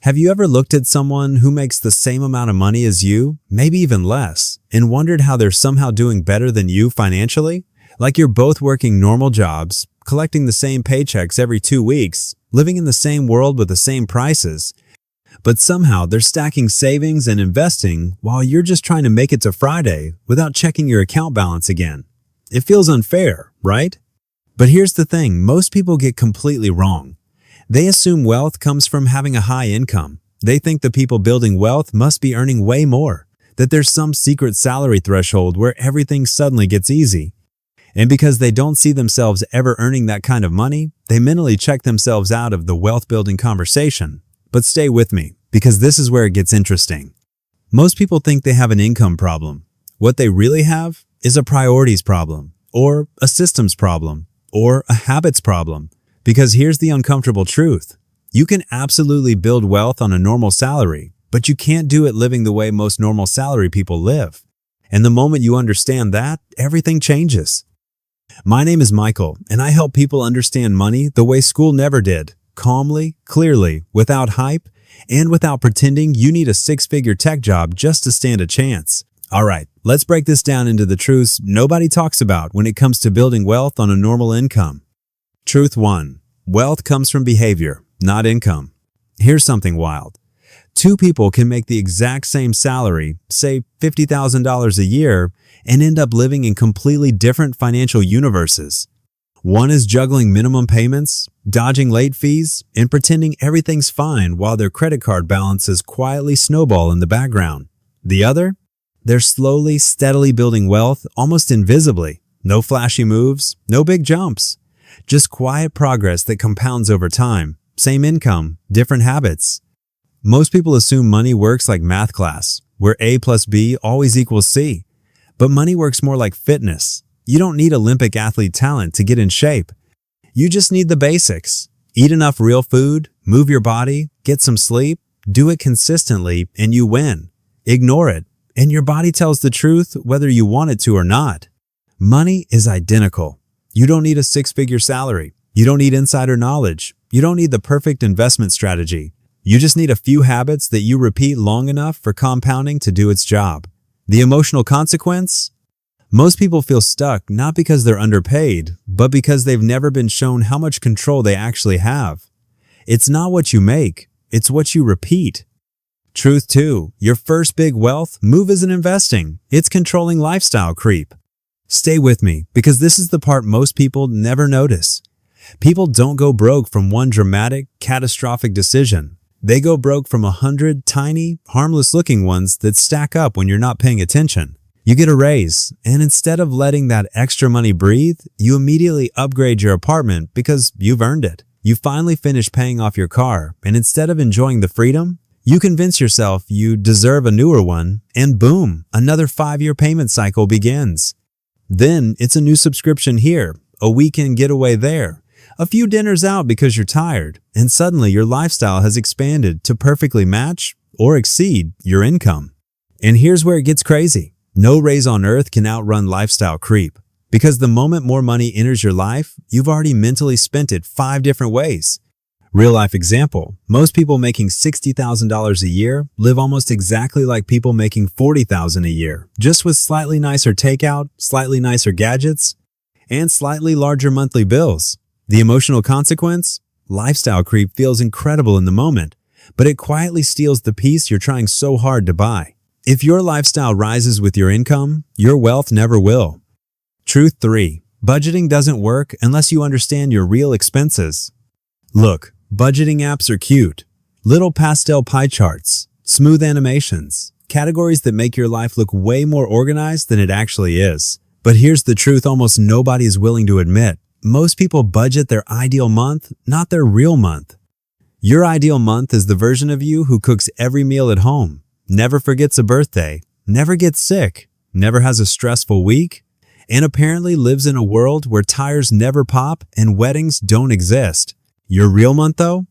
Have you ever looked at someone who makes the same amount of money as you, maybe even less, and wondered how they're somehow doing better than you financially? Like you're both working normal jobs, collecting the same paychecks every 2 weeks, living in the same world with the same prices, but somehow they're stacking savings and investing while you're just trying to make it to Friday without checking your account balance again. It feels unfair, right? But here's the thing, most people get completely wrong. They assume wealth comes from having a high income. They think the people building wealth must be earning way more, that there's some secret salary threshold where everything suddenly gets easy. And because they don't see themselves ever earning that kind of money, they mentally check themselves out of the wealth-building conversation. But stay with me, because this is where it gets interesting. Most people think they have an income problem. What they really have is a priorities problem, or a systems problem, or a habits problem. Because here's the uncomfortable truth. You can absolutely build wealth on a normal salary, but you can't do it living the way most normal salary people live. And the moment you understand that, everything changes. My name is Michael, and I help people understand money the way school never did. Calmly, clearly, without hype, and without pretending you need a 6-figure tech job just to stand a chance. All right, let's break this down into the truths nobody talks about when it comes to building wealth on a normal income. Truth 1. Wealth comes from behavior, not income. Here's something wild. 2 people can make the exact same salary, say $50,000 a year, and end up living in completely different financial universes. One is juggling minimum payments, dodging late fees, and pretending everything's fine while their credit card balances quietly snowball in the background. The other? They're slowly, steadily building wealth almost invisibly. No flashy moves, no big jumps. Just quiet progress that compounds over time. Same income, different habits. Most people assume money works like math class, where A plus B always equals C. But money works more like fitness. You don't need Olympic athlete talent to get in shape. You just need the basics. Eat enough real food, move your body, get some sleep, do it consistently, and you win. Ignore it, and your body tells the truth whether you want it to or not. Money is identical. You don't need a 6-figure salary. You don't need insider knowledge. You don't need the perfect investment strategy. You just need a few habits that you repeat long enough for compounding to do its job. The emotional consequence? Most people feel stuck not because they're underpaid, but because they've never been shown how much control they actually have. It's not what you make, it's what you repeat. Truth 2. Your first big wealth move isn't investing, it's controlling lifestyle creep. Stay with me, because this is the part most people never notice. People don't go broke from one dramatic, catastrophic decision. They go broke from 100 tiny, harmless-looking ones that stack up when you're not paying attention. You get a raise, and instead of letting that extra money breathe, you immediately upgrade your apartment because you've earned it. You finally finish paying off your car, and instead of enjoying the freedom, you convince yourself you deserve a newer one, and boom, another 5-year payment cycle begins. Then it's a new subscription here, a weekend getaway there, a few dinners out because you're tired, and suddenly your lifestyle has expanded to perfectly match or exceed your income. And here's where it gets crazy. No raise on earth can outrun lifestyle creep, because the moment more money enters your life, you've already mentally spent it 5 different ways. Real life example, most people making $60,000 a year live almost exactly like people making $40,000 a year, just with slightly nicer takeout, slightly nicer gadgets, and slightly larger monthly bills. The emotional consequence? Lifestyle creep feels incredible in the moment, but it quietly steals the peace you're trying so hard to buy. If your lifestyle rises with your income, your wealth never will. Truth 3. Budgeting doesn't work unless you understand your real expenses. Look, budgeting apps are cute. Little pastel pie charts, smooth animations, categories that make your life look way more organized than it actually is. But here's the truth almost nobody is willing to admit. Most people budget their ideal month, not their real month. Your ideal month is the version of you who cooks every meal at home, never forgets a birthday, never gets sick, never has a stressful week, and apparently lives in a world where tires never pop and weddings don't exist. Your real month, though?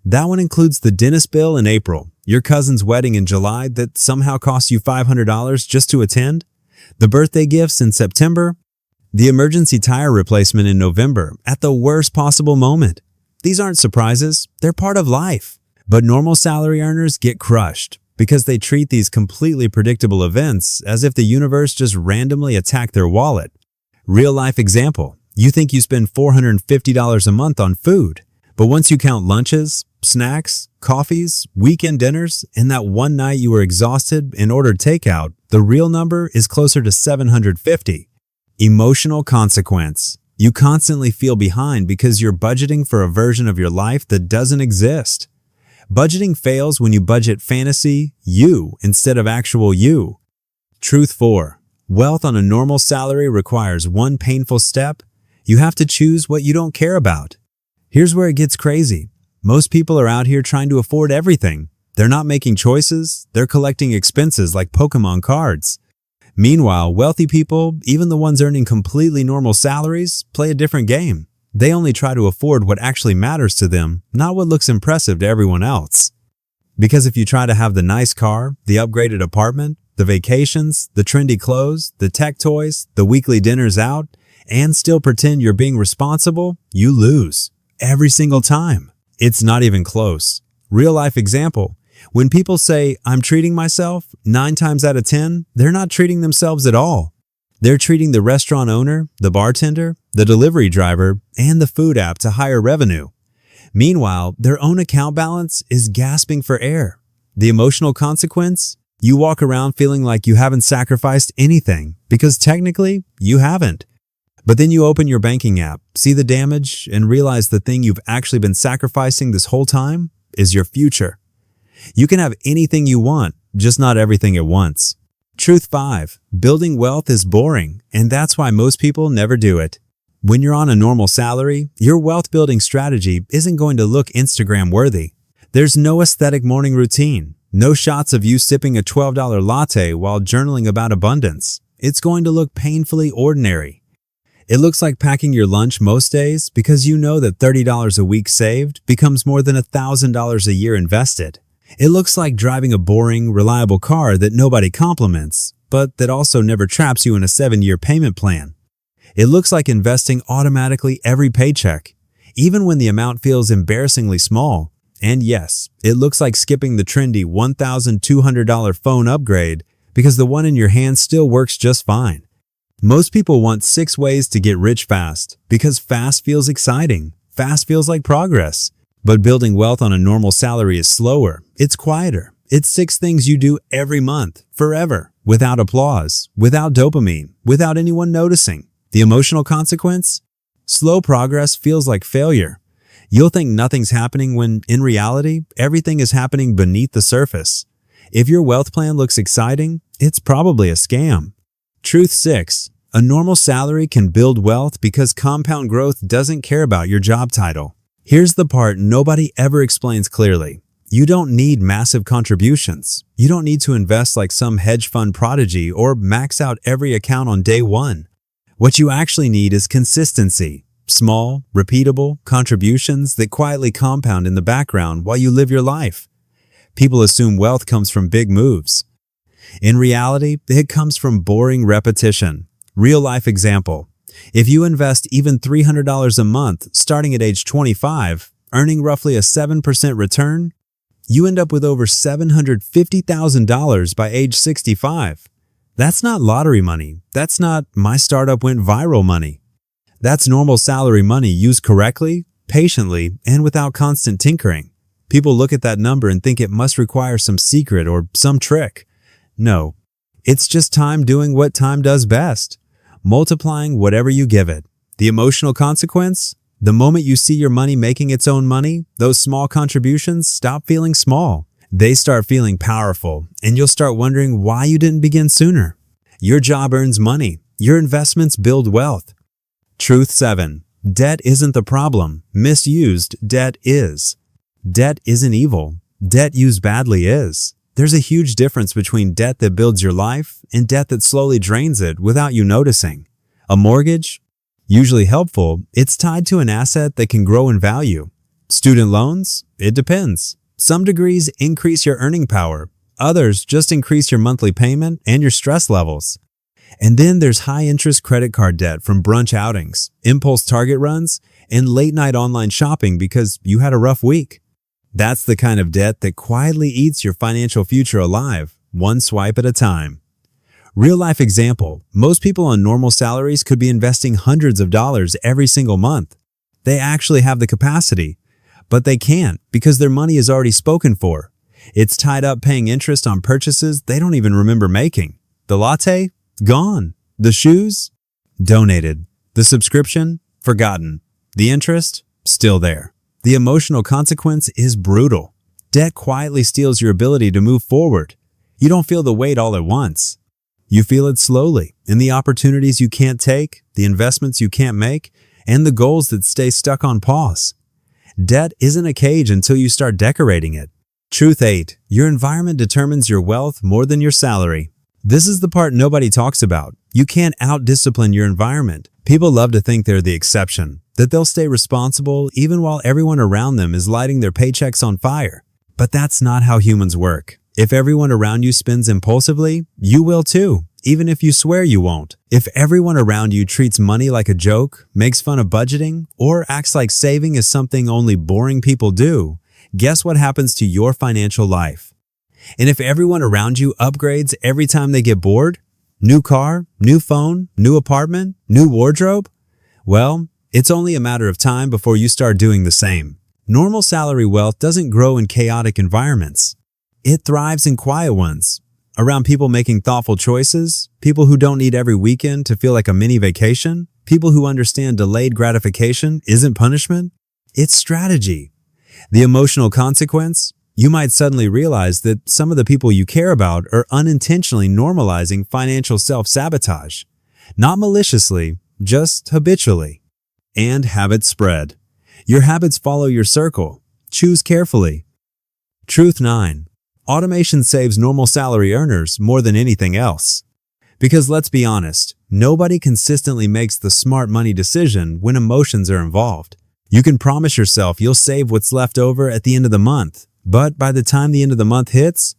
That one includes the dentist bill in April, your cousin's wedding in July that somehow cost you $500 just to attend, the birthday gifts in September, the emergency tire replacement in November at the worst possible moment. These aren't surprises, they're part of life. But normal salary earners get crushed because they treat these completely predictable events as if the universe just randomly attacked their wallet. Real life example. You think you spend $450 a month on food, but once you count lunches, snacks, coffees, weekend dinners, and that one night you were exhausted and ordered takeout, the real number is closer to $750. Emotional consequence. You constantly feel behind because you're budgeting for a version of your life that doesn't exist. Budgeting fails when you budget fantasy you instead of actual you. Truth 4. Wealth on a normal salary requires one painful step. You have to choose what you don't care about. Here's where it gets crazy. Most people are out here trying to afford everything. They're not making choices. They're collecting expenses like Pokemon cards. Meanwhile, wealthy people, even the ones earning completely normal salaries, play a different game. They only try to afford what actually matters to them, not what looks impressive to everyone else. Because if you try to have the nice car, the upgraded apartment, the vacations, the trendy clothes, the tech toys, the weekly dinners out, and still pretend you're being responsible, you lose. Every single time. It's not even close. Real life example. When people say, I'm treating myself, 9 times out of 10, they're not treating themselves at all. They're treating the restaurant owner, the bartender, the delivery driver, and the food app to higher revenue. Meanwhile, their own account balance is gasping for air. The emotional consequence? You walk around feeling like you haven't sacrificed anything, because technically, you haven't. But then you open your banking app, see the damage, and realize the thing you've actually been sacrificing this whole time is your future. You can have anything you want, just not everything at once. Truth 5. Building wealth is boring, and that's why most people never do it. When you're on a normal salary, your wealth building strategy isn't going to look Instagram worthy. There's no aesthetic morning routine, no shots of you sipping a $12 latte while journaling about abundance. It's going to look painfully ordinary. It looks like packing your lunch most days because you know that $30 a week saved becomes more than $1,000 a year invested. It looks like driving a boring, reliable car that nobody compliments, but that also never traps you in a 7-year payment plan. It looks like investing automatically every paycheck, even when the amount feels embarrassingly small. And yes, it looks like skipping the trendy $1,200 phone upgrade because the one in your hand still works just fine. Most people want 6 ways to get rich fast because fast feels exciting. Fast feels like progress. But building wealth on a normal salary is slower. It's quieter. It's 6 things you do every month, forever, without applause, without dopamine, without anyone noticing. The emotional consequence? Slow progress feels like failure. You'll think nothing's happening when, in reality, everything is happening beneath the surface. If your wealth plan looks exciting, it's probably a scam. Truth 6. A normal salary can build wealth because compound growth doesn't care about your job title. Here's the part nobody ever explains clearly. You don't need massive contributions. You don't need to invest like some hedge fund prodigy or max out every account on day one. What you actually need is consistency. Small, repeatable contributions that quietly compound in the background while you live your life. People assume wealth comes from big moves. In reality, it comes from boring repetition. Real life example. If you invest even $300 a month starting at age 25, earning roughly a 7% return, you end up with over $750,000 by age 65. That's not lottery money. That's not my startup went viral money. That's normal salary money used correctly, patiently, and without constant tinkering. People look at that number and think it must require some secret or some trick. No, it's just time doing what time does best. Multiplying whatever you give it. The emotional consequence? The moment you see your money making its own money, those small contributions stop feeling small. They start feeling powerful, and you'll start wondering why you didn't begin sooner. Your job earns money. Your investments build wealth. Truth 7. Debt isn't the problem. Misused debt is. Debt isn't evil. Debt used badly is. There's a huge difference between debt that builds your life and debt that slowly drains it without you noticing. A mortgage? Usually helpful, it's tied to an asset that can grow in value. Student loans? It depends. Some degrees increase your earning power. Others just increase your monthly payment and your stress levels. And then there's high-interest credit card debt from brunch outings, impulse Target runs, and late-night online shopping because you had a rough week. That's the kind of debt that quietly eats your financial future alive, one swipe at a time. Real life example, most people on normal salaries could be investing hundreds of dollars every single month. They actually have the capacity, but they can't because their money is already spoken for. It's tied up paying interest on purchases they don't even remember making. The latte? Gone. The shoes? Donated. The subscription? Forgotten. The interest? Still there. The emotional consequence is brutal. Debt quietly steals your ability to move forward. You don't feel the weight all at once. You feel it slowly in the opportunities you can't take, the investments you can't make, and the goals that stay stuck on pause. Debt isn't a cage until you start decorating it. Truth 8. Your environment determines your wealth more than your salary. This is the part nobody talks about. You can't out-discipline your environment. People love to think they're the exception, that they'll stay responsible even while everyone around them is lighting their paychecks on fire. But that's not how humans work. If everyone around you spends impulsively, you will too, even if you swear you won't. If everyone around you treats money like a joke, makes fun of budgeting, or acts like saving is something only boring people do, guess what happens to your financial life? And if everyone around you upgrades every time they get bored, new car, new phone, new apartment, new wardrobe, well, it's only a matter of time before you start doing the same. Normal salary wealth doesn't grow in chaotic environments. It thrives in quiet ones, around people making thoughtful choices, people who don't need every weekend to feel like a mini vacation, people who understand delayed gratification isn't punishment, it's strategy. The emotional consequence? You might suddenly realize that some of the people you care about are unintentionally normalizing financial self-sabotage. Not maliciously, just habitually. And habits spread. Your habits follow your circle. Choose carefully. Truth 9. Automation saves normal salary earners more than anything else. Because let's be honest, nobody consistently makes the smart money decision when emotions are involved. You can promise yourself you'll save what's left over at the end of the month, but by the time the end of the month hits,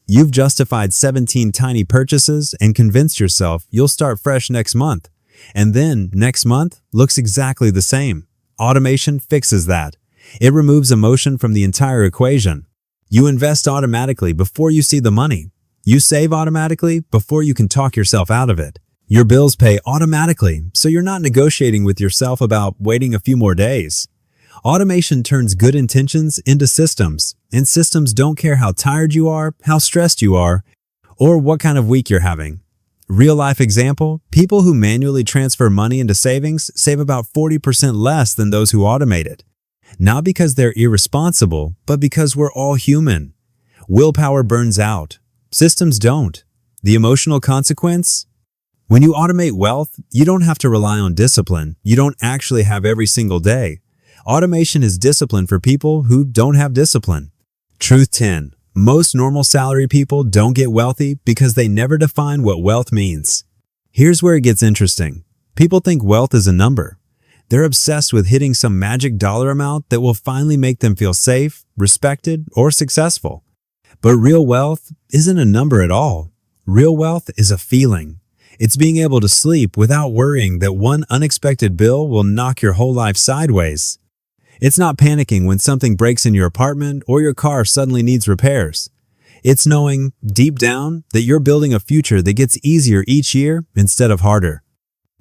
you've justified 17 tiny purchases and convinced yourself you'll start fresh next month. And then next month looks exactly the same. Automation fixes that. It removes emotion from the entire equation. You invest automatically before you see the money. You save automatically before you can talk yourself out of it. Your bills pay automatically, so you're not negotiating with yourself about waiting a few more days. Automation turns good intentions into systems, and systems don't care how tired you are, how stressed you are, or what kind of week you're having. Real life example, people who manually transfer money into savings save about 40% less than those who automate it. Not because they're irresponsible, but because we're all human. Willpower burns out. Systems don't. The emotional consequence? When you automate wealth, you don't have to rely on discipline. You don't actually have every single day. Automation is discipline for people who don't have discipline. Truth 10. Most normal salary people don't get wealthy because they never define what wealth means. Here's where it gets interesting. People think wealth is a number. They're obsessed with hitting some magic dollar amount that will finally make them feel safe, respected, or successful. But real wealth isn't a number at all. Real wealth is a feeling. It's being able to sleep without worrying that one unexpected bill will knock your whole life sideways. It's not panicking when something breaks in your apartment or your car suddenly needs repairs. It's knowing, deep down, that you're building a future that gets easier each year instead of harder.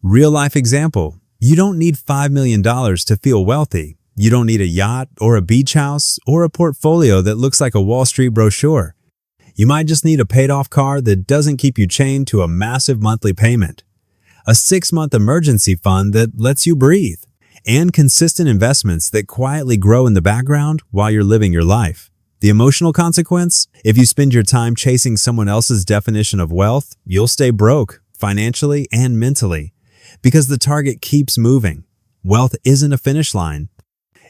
Real life example. You don't need $5 million to feel wealthy. You don't need a yacht or a beach house or a portfolio that looks like a Wall Street brochure. You might just need a paid-off car that doesn't keep you chained to a massive monthly payment, a 6-month emergency fund that lets you breathe, and consistent investments that quietly grow in the background while you're living your life. The emotional consequence? If you spend your time chasing someone else's definition of wealth, you'll stay broke, financially and mentally, because the target keeps moving. Wealth isn't a finish line.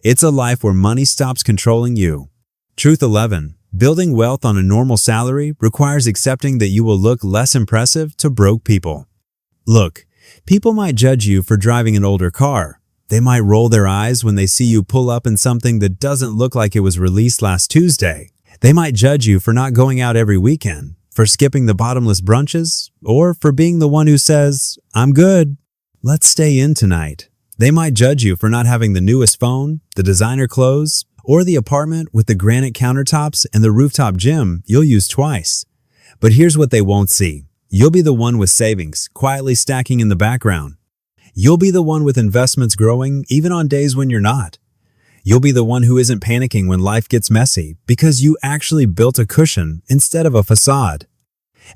It's a life where money stops controlling you. Truth 11. Building wealth on a normal salary requires accepting that you will look less impressive to broke people. Look, people might judge you for driving an older car. They might roll their eyes when they see you pull up in something that doesn't look like it was released last Tuesday. They might judge you for not going out every weekend, for skipping the bottomless brunches, or for being the one who says, "I'm good. Let's stay in tonight." They might judge you for not having the newest phone, the designer clothes, Or the apartment with the granite countertops and the rooftop gym you'll use twice. But here's what they won't see. You'll be the one with savings, quietly stacking in the background. You'll be the one with investments growing even on days when you're not. You'll be the one who isn't panicking when life gets messy because you actually built a cushion instead of a facade.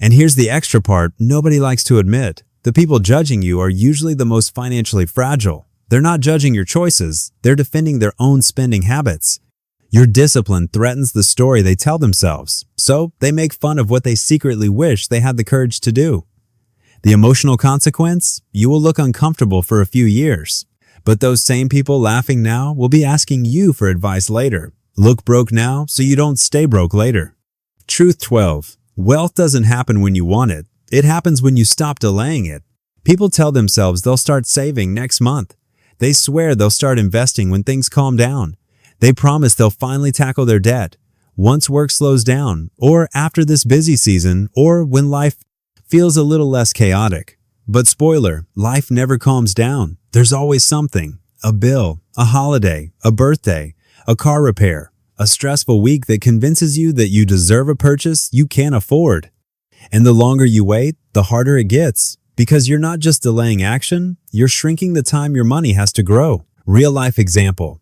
And here's the extra part nobody likes to admit. The people judging you are usually the most financially fragile. They're not judging your choices, they're defending their own spending habits. Your discipline threatens the story they tell themselves, so they make fun of what they secretly wish they had the courage to do. The emotional consequence? You will look uncomfortable for a few years. But those same people laughing now will be asking you for advice later. Look broke now so you don't stay broke later. Truth 12. Wealth doesn't happen when you want it. It happens when you stop delaying it. People tell themselves they'll start saving next month. They swear they'll start investing when things calm down. They promise they'll finally tackle their debt once work slows down, or after this busy season, or when life feels a little less chaotic. But spoiler, life never calms down. There's always something. A bill, a holiday, a birthday, a car repair, a stressful week that convinces you that you deserve a purchase you can't afford. And the longer you wait, the harder it gets. Because you're not just delaying action, you're shrinking the time your money has to grow. Real life example.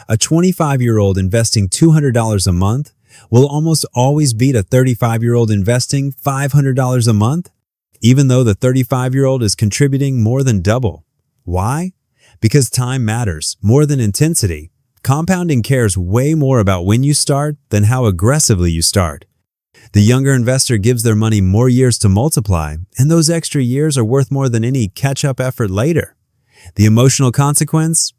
A 25-year-old investing $200 a month will almost always beat a 35-year-old investing $500 a month, even though the 35-year-old is contributing more than double. Why? Because time matters more than intensity. Compounding cares way more about when you start than how aggressively you start. The younger investor gives their money more years to multiply, and those extra years are worth more than any catch-up effort later. The emotional consequence?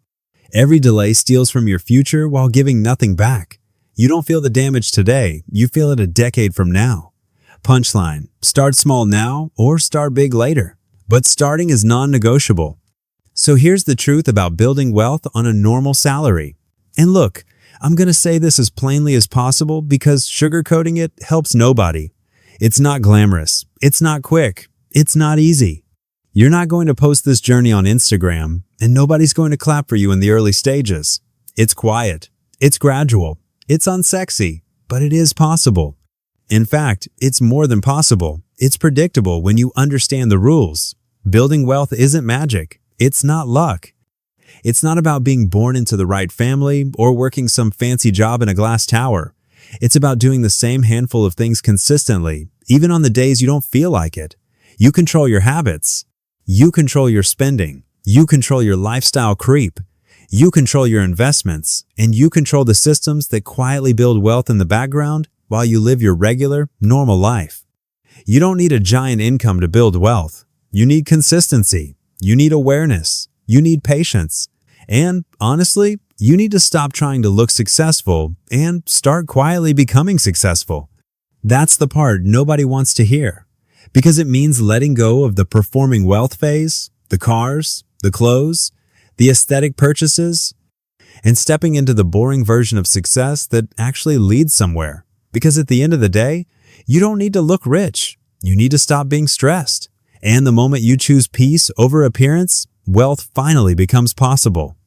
Every delay steals from your future while giving nothing back. You don't feel the damage today, you feel it a decade from now. Punchline: start small now or start big later. But starting is non-negotiable. So here's the truth about building wealth on a normal salary. And look, I'm going to say this as plainly as possible because sugarcoating it helps nobody. It's not glamorous. It's not quick. It's not easy. You're not going to post this journey on Instagram, and nobody's going to clap for you in the early stages. It's quiet. It's gradual. It's unsexy, but it is possible. In fact, it's more than possible. It's predictable when you understand the rules. Building wealth isn't magic. It's not luck. It's not about being born into the right family or working some fancy job in a glass tower. It's about doing the same handful of things consistently, even on the days you don't feel like it. You control your habits. You control your spending. You control your lifestyle creep. You control your investments. And you control the systems that quietly build wealth in the background while you live your regular, normal life. You don't need a giant income to build wealth. You need consistency. You need awareness. You need patience. And honestly, you need to stop trying to look successful and start quietly becoming successful. That's the part nobody wants to hear, because it means letting go of the performing wealth phase, the cars, the clothes, the aesthetic purchases, and stepping into the boring version of success that actually leads somewhere. Because at the end of the day, you don't need to look rich. You need to stop being stressed. And the moment you choose peace over appearance, wealth finally becomes possible.